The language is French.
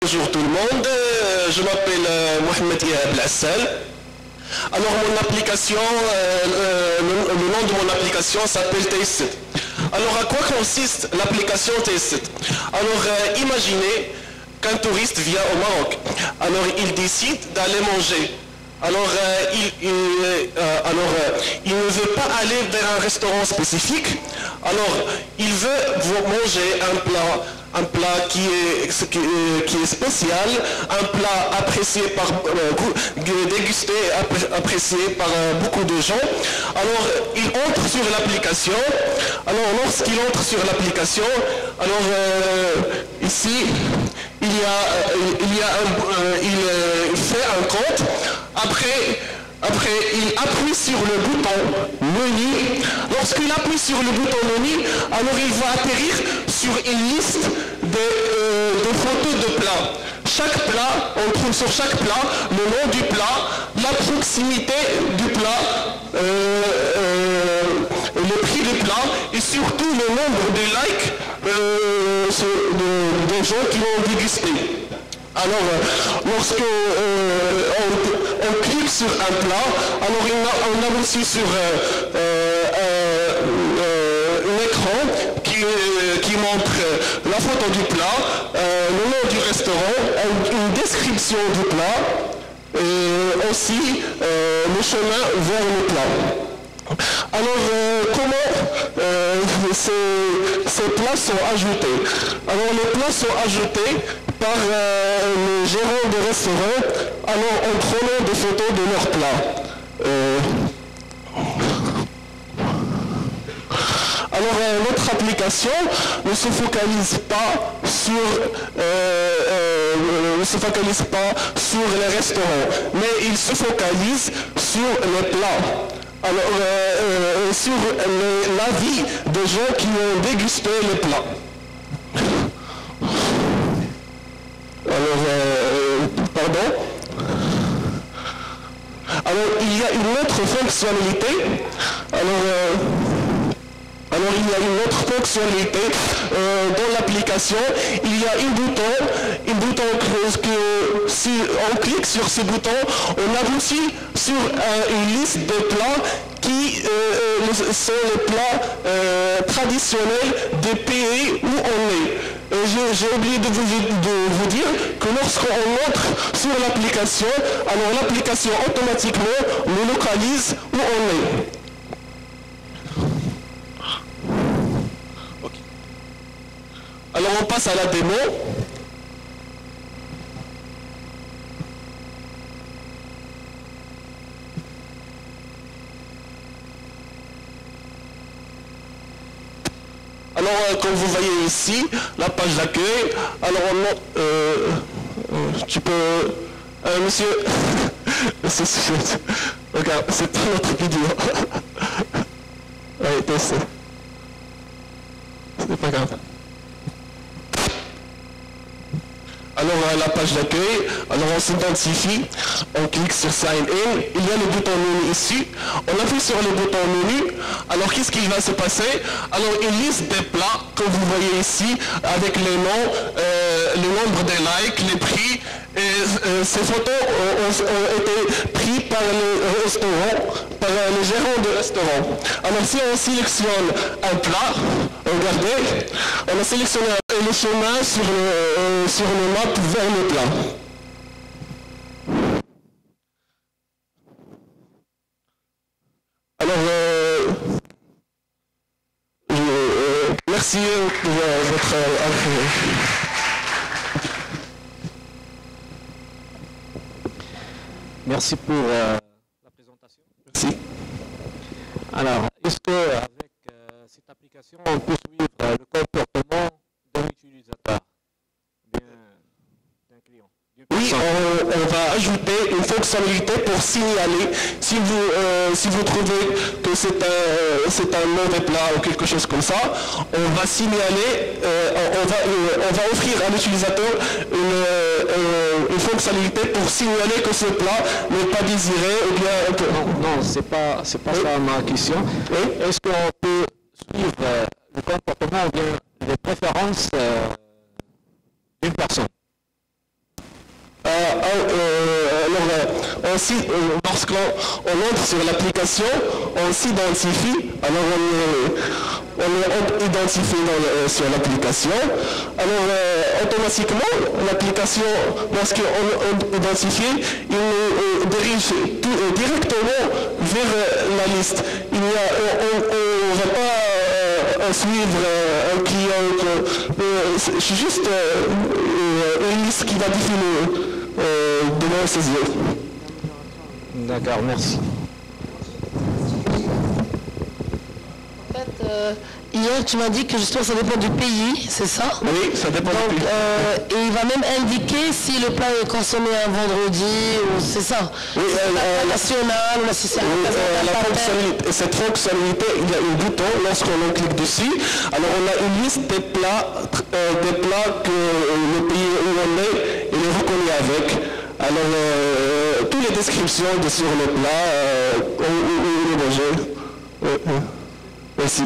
Bonjour tout le monde, je m'appelle Mohamed Ihab Lassal. Alors mon application, le nom de mon application s'appelle Taste. Alors à quoi consiste l'application Taste? Alors imaginez qu'un touriste vient au Maroc. Alors il décide d'aller manger. Alors, il ne veut pas aller vers un restaurant spécifique. Alors il veut manger un plat qui est spécial, un plat apprécié par dégusté, apprécié par beaucoup de gens. Alors il entre sur l'application. Alors lorsqu'il entre sur l'application, alors ici il fait un compte. Après, il appuie sur le bouton menu. Lorsqu'il appuie sur le bouton menu, alors il va atterrir sur une liste de photos de plats. Chaque plat, on trouve sur chaque plat le nom du plat, la proximité du plat, le prix du plat et surtout le nombre de likes des gens qui l'ont dégusté. Alors, lorsque on clique sur un plat, alors on a aussi sur un écran qui montre la photo du plat, le nom du restaurant, une description du plat, et aussi le chemin vers le plat. Alors, comment ces plats sont ajoutés? Alors, les plats sont ajoutés par le gérant de restaurant, alors en prenant des photos de leurs plats. Alors notre application ne se focalise pas sur les restaurants, mais il se focalise sur les plats. Alors sur l'avis des gens qui ont dégusté les plats. Alors, il y a une autre fonctionnalité. Alors, il y a une autre fonctionnalité dans l'application. Il y a un bouton que si on clique sur ce bouton, on aboutit sur une liste de plats qui sont les plats traditionnels des pays où on est. J'ai oublié de vous dire que lorsqu'on entre sur l'application, alors l'application automatiquement nous localise où on est. Okay. Alors on passe à la démo. Alors, comme vous voyez ici, la page d'accueil. Alors, tu peux... monsieur... Regarde, c'est pas notre vidéo. Oui, c'est pas grave. Alors, la page d'accueil, alors on s'identifie, on clique sur Sign In, il y a le bouton menu ici, on appuie sur le bouton menu, alors qu'est-ce qui va se passer? Alors une liste des plats, comme vous voyez ici, avec les noms, le nombre de likes, les prix, et ces photos ont été prises par le restaurant, par le gérant de restaurant. Alors si on sélectionne un plat, regardez, on a sélectionné le chemin sur le map vers le plat. Alors, merci pour votre Merci pour la présentation. Merci. Alors, est-ce qu'avec cette application, on peut suivre le comportement d'un utilisateur, d'un client? Oui, on va ajouter une fonctionnalité pour signaler si vous trouvez que c'est un mauvais plat ou quelque chose comme ça. On va signaler, on va offrir à l'utilisateur une fonctionnalité pour signaler que ce plat n'est pas désiré ou bien... Non, c'est pas ça ma question. Oui? Est-ce qu'on peut suivre le comportement ou bien les préférences d'une personne? lorsqu'on entre sur l'application, on s'identifie. Alors on est identifié sur l'application. Alors automatiquement, l'application, lorsqu'on identifie, il nous dirige directement vers la liste. On ne va pas suivre un client. C'est juste une liste qui va définir devant ses yeux. D'accord, merci. En fait, hier, tu m'as dit que justement ça dépend du pays, c'est ça? Oui, ça dépend du pays. Et il va même indiquer si le plat est consommé un vendredi, ou c'est ça? Oui, national, ou si c'est cette fonctionnalité, il y a un bouton lorsqu'on clique dessus. Alors on a une liste des plats que le pays où on est, il est reconnu avec. Alors toutes les descriptions sur le plat, où il est mangé. Merci.